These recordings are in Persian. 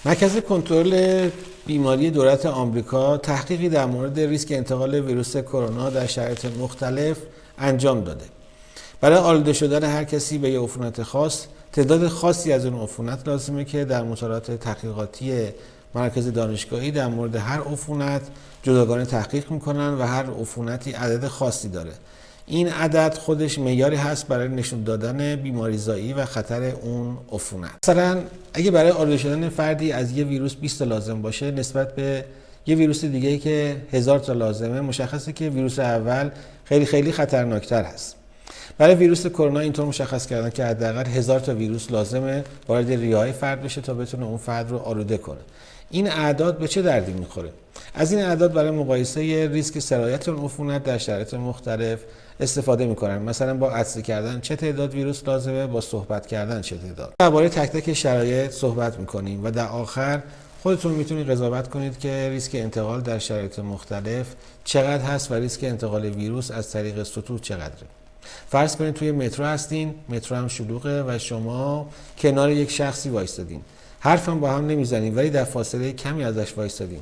مرکز کنترل بیماری دولت آمریکا تحقیقی در مورد ریسک انتقال ویروس کرونا در شرایط مختلف انجام داده. برای آلوده شدن هر کسی به یک عفونت خاص، تعداد خاصی از اون عفونت لازمه که در مطالعات تحقیقاتی مرکز دانشگاهی در مورد هر عفونت جداگانه تحقیق میکنن و هر عفونتی عدد خاصی داره. این عدد خودش معیاری هست برای نشون دادن بیماریزایی و خطر اون عفونت. مثلا اگه برای آلوده شدن فردی از یه ویروس 20 تا لازم باشه نسبت به یه ویروس دیگه‌ای که 1000 تا لازمه، مشخصه که ویروس اول خیلی خطرناکتر هست. برای ویروس کرونا اینطور مشخص کردن که حداقل 1000 تا ویروس لازمه وارد ریه‌های فرد بشه تا بتونه اون فرد رو آلوده کنه. این اعداد به چه دردی میخوره؟ از این اعداد برای مقایسه ریسک سرایت اون عفونت در شرایط مختلف استفاده میکنن. مثلا با عطسه کردن چه تعداد ویروس لازمه، با صحبت کردن چه تعداد. درباره تک تک شرایط صحبت میکنیم و در آخر خودتون میتونید قضاوت کنید که ریسک انتقال در شرایط مختلف چقدر هست و ریسک انتقال ویروس از طریق سطوح چقدره. فرض کنید توی مترو هستین، مترو هم شلوغه و شما کنار یک شخصی وایستادین. حرف هم با هم نمیزنین ولی در فاصله کمی ازش وایستادین.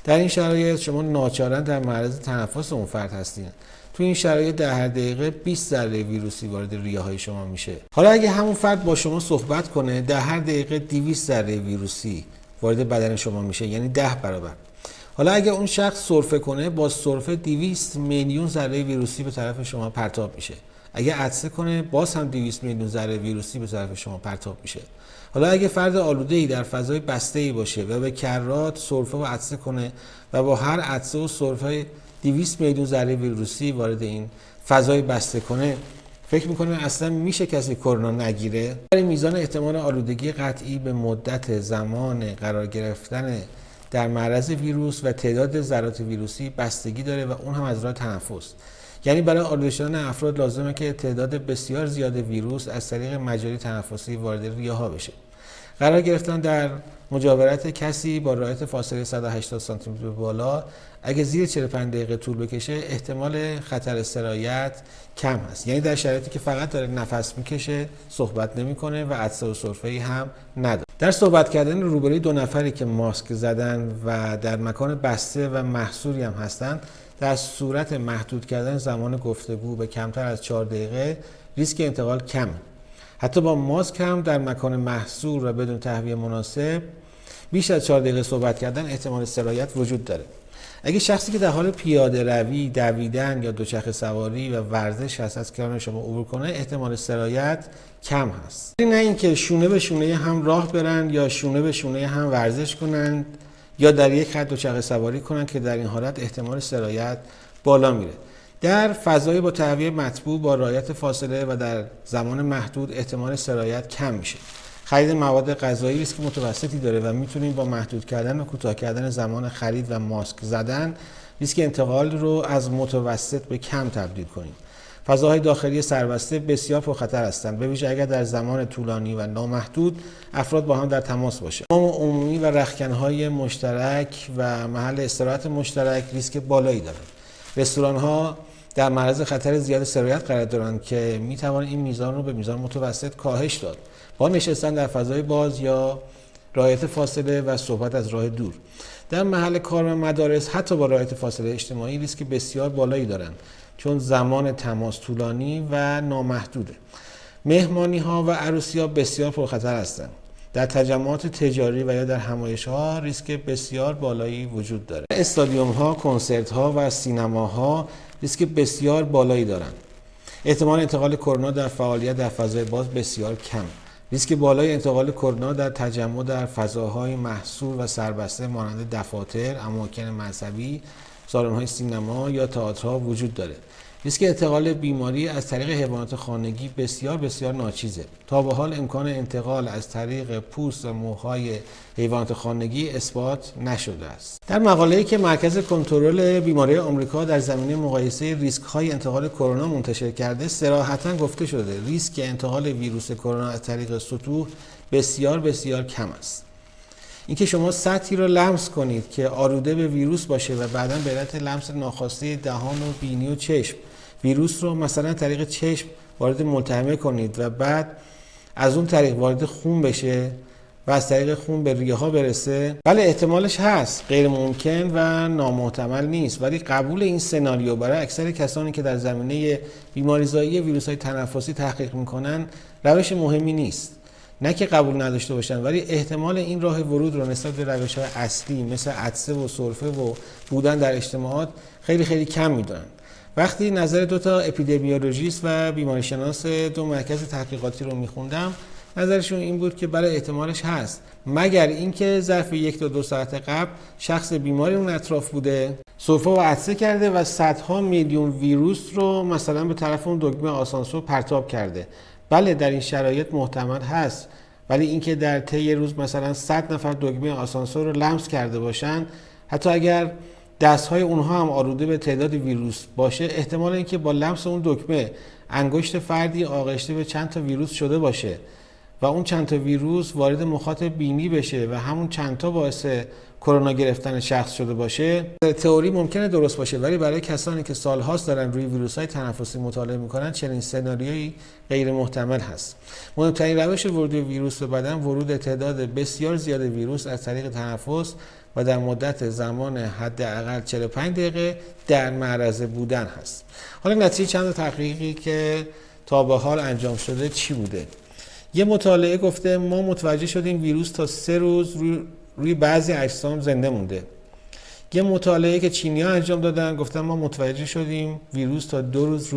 در این شرایط شما ناچارن در معرض تنفس اون فرد هستین. تو این شرایط در هر دقیقه 20 ذره ویروسی وارد ریه های شما میشه. حالا اگه همون فرد با شما صحبت کنه، در هر دقیقه 200 ذره ویروسی وارد بدن شما میشه، یعنی 10 برابر. حالا اگه اون شخص سرفه کنه، با سرفه 200 میلیون ذره ویروسی به طرف شما پرتاب میشه. اگه عطسه کنه، باز هم 200 میلیون ذره ویروسی به طرف شما پرتاب میشه. حالا اگه فرد آلوده‌ای در فضای بسته‌ای باشه و به کرات سرفه و عطسه کنه و با هر عطسه و سرفه 200 میلیون ذره ویروسی وارد این فضای بسته کنه، فکر میکنه اصلا میشه کسی کرونا نگیره؟ میزان احتمال آلودگی قطعی به مدت زمان قرار گرفتن در معرض ویروس و تعداد ذرات ویروسی بستگی داره و اون هم از راه تنفس. یعنی برای آلوده شدن افراد لازمه که تعداد بسیار زیاد ویروس از طریق مجاری تنفسی وارد ریه ها بشه. قرار گرفتن در مجاورت کسی با رعایت فاصله 180 سانتی متر بالا اگه زیر 45 دقیقه طول بکشه احتمال خطر سرایت کم هست. یعنی در شرایطی که فقط داره نفس میکشه، صحبت نمیکنه و عطسه و سرفه‌ای هم نداره. در صحبت کردن روبروی دو نفری که ماسک زدن و در مکان بسته و محصوری هم هستن، در صورت محدود کردن زمان گفتگو به کمتر از 4 دقیقه ریسک انتقال کمه. حتی با ماسک هم در مکان محصور و بدون تهویه مناسب بیش از 4 دقیقه صحبت کردن احتمال سرایت وجود داره. اگه شخصی که در حال پیاده روی، دویدن یا دوچرخه سواری و ورزش هست از کنار شما عبور کنه، احتمال سرایت کم هست. نه اینکه شونه به شونه هم راه برن یا شونه به شونه هم ورزش کنند یا در یک خط دوچرخه سواری کنند که در این حالت احتمال سرایت بالا میره. در فضای با تهویه مطبوع با رعایت فاصله و در زمان محدود احتمال سرایت کم میشه. خرید مواد غذایی ریسک متوسطی داره و میتونیم با محدود کردن و کوتاه کردن زمان خرید و ماسک زدن ریسک انتقال رو از متوسط به کم تبدیل کنیم. فضاهای داخلی سربسته بسیار پرخطر هستند، به ویژه اگر در زمان طولانی و نامحدود افراد با هم در تماس باشه. حمام عمومی و رختکن‌های مشترک و محل استراحت مشترک ریسک بالایی دارند. رستوران‌ها در معرض خطر زیاد سرایت قرار دارند که می‌توان این میزان رو به میزان متوسط کاهش داد با نشستن در فضای باز یا رعایت فاصله و صحبت از راه دور. در محل کار و مدارس حتی با رعایت فاصله اجتماعی ریسک بسیار بالایی دارند چون زمان تماس طولانی و نامحدوده. مهمانی‌ها و عروسی‌ها بسیار پرخطر هستند. در تجمعات تجاری و یا در همایش‌ها ریسک بسیار بالایی وجود داره. استادیوم‌ها، کنسرت‌ها و سینماها ریسک بسیار بالایی دارند. احتمال انتقال کرونا در فعالیت در فضای باز بسیار کم. ریسک بالای انتقال کرونا در تجمع در فضاهای محصور و سربسته مانند دفاتر، اماکن مذهبی، سالن‌های سینما یا تئاترها وجود داره. ریسک انتقال بیماری از طریق حیوانات خانگی بسیار ناچیزه. تا به حال امکان انتقال از طریق پوست و موهای حیوانات خانگی اثبات نشده است. در مقاله‌ای که مرکز کنترل بیماری آمریکا در زمینه مقایسه ریسک‌های انتقال کرونا منتشر کرده، صراحتاً گفته شده ریسک انتقال ویروس کرونا از طریق سطوح بسیار کم است. اینکه شما سطحی رو لمس کنید که آلوده به ویروس باشه و بعداً به علت لمس ناخواسته دهان و بینی و چشم ویروس رو مثلا طریق چشم وارد ملتهمه کنید و بعد از اون طریق وارد خون بشه و از طریق خون به ریه ها برسه؟ بله احتمالش هست، غیر ممکن و نامحتمل نیست، ولی قبول این سناریو برای اکثر کسانی که در زمینه بیماریزایی ویروس‌های تنفسی تحقیق میکنن روش مهمی نیست. نه که قبول نداشته باشن، ولی احتمال این راه ورود رو نسبت به روش‌های اصلی مثل عطسه و سرفه و بودن در اجتماعات خیلی خیلی کم میدونن. وقتی نظر دو تا اپیدمیولوژیست و بیماریشناس دو مرکز تحقیقاتی رو میخوندم، نظرشون این بود که برای احتمالش هست، مگر اینکه ظرف 1 تا 2 ساعت قبل شخص بیماری اون اطراف بوده، سرفه و عطسه کرده و صدها میلیون ویروس رو مثلا به طرف اون دکمه آسانسور پرتاب کرده. بله در این شرایط محتمل هست، ولی اینکه در طی روز مثلا 100 نفر دکمه آسانسور رو لمس کرده باشن، حتی اگر دستهای اونها هم آلوده به تعداد ویروس باشه، احتمال اینکه با لمس اون دکمه انگشت فردی آغشته به چند تا ویروس شده باشه و اون چند تا ویروس وارد مخاط بینی بشه و همون چند تا باعث کرونا گرفتن شخص شده باشه، تئوری ممکنه درست باشه، ولی برای کسانی که سالهاست دارن روی ویروس‌های تنفسی مطالعه میکنن چنین سناریویی غیر محتمل هست. مهمترین روش ورود ویروس به بدن ورود تعداد بسیار زیاد ویروس از طریق تنفس و در مدت زمان حداقل 45 دقیقه در معرض بودن هست. حالا نتیجه چند تحقیقی که تا به حال انجام شده چی بوده؟ یه مطالعه گفته ما متوجه شدیم ویروس تا 3 روز روی بعضی اجسام زنده مونده. یه مطالعه که چینی‌ها انجام دادن گفتن ما متوجه شدیم ویروس تا 2 روز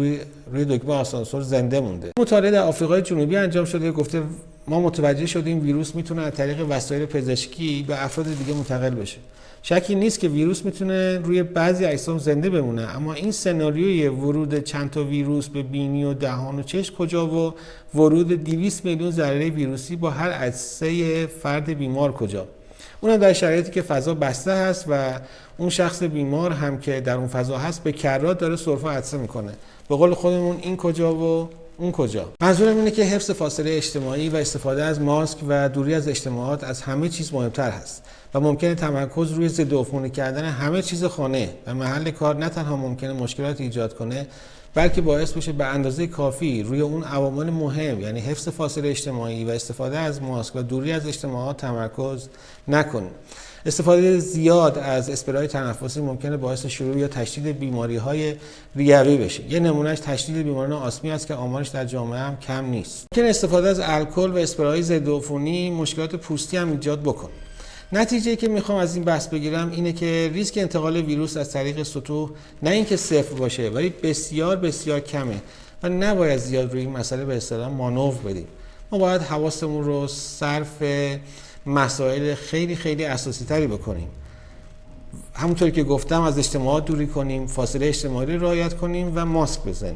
روی دکمه آسانسور زنده مونده. مطالعه در آفریقای جنوبی انجام شده گفته ما متوجه شدیم ویروس میتونه از طریق وسایل پزشکی به افراد دیگه منتقل بشه. شکی نیست که ویروس میتونه روی بعضی اجسام زنده بمونه، اما این سناریوی ورود چند تا ویروس به بینی و دهان و چشم کجا و ورود 200 میلیون ذره ویروسی با هر عدسه فرد بیمار کجا؟ اونم در شرایطی که فضا بسته هست و اون شخص بیمار هم که در اون فضا هست به کرات داره سرفه و عطسه میکنه. به قول خودمون این کجا و اون کجا؟ منظورم اینه که حفظ فاصله اجتماعی و استفاده از ماسک و دوری از اجتماعات از همه چیز مهمتر هست و ممکنه تمرکز روی ضد عفونی کردن همه چیز خانه و محل کار نه تنها ممکنه مشکلات ایجاد کنه، بلکه باعث بشه به اندازه کافی روی اون عوامل مهم یعنی حفظ فاصله اجتماعی و استفاده از ماسک و دوری از اجتماعات تمرکز نکنیم. استفاده زیاد از اسپری تنفسی ممکنه باعث شروع یا تشدید بیماری‌های ریوی بشه. یه نمونهش تشدید بیماری‌های آسمی است که آمارش در جامعه هم کم نیست. ممکنه استفاده از الکل و اسپری ضد عفونی مشکلات پوستی هم ایجاد بکنه. نتیجه‌ای که میخوام از این بحث بگیرم اینه که ریسک انتقال ویروس از طریق سطوح نه اینکه صفر باشه، ولی بسیار بسیار کمه و نباید زیاد روی این مسئله به اصطلاح مانور بدیم. ما باید حواسمون رو صرف مسائل خیلی خیلی اساسی تری بکنیم. همونطور که گفتم از اجتماعات دوری کنیم، فاصله اجتماعی رو رعایت کنیم و ماسک بزنیم.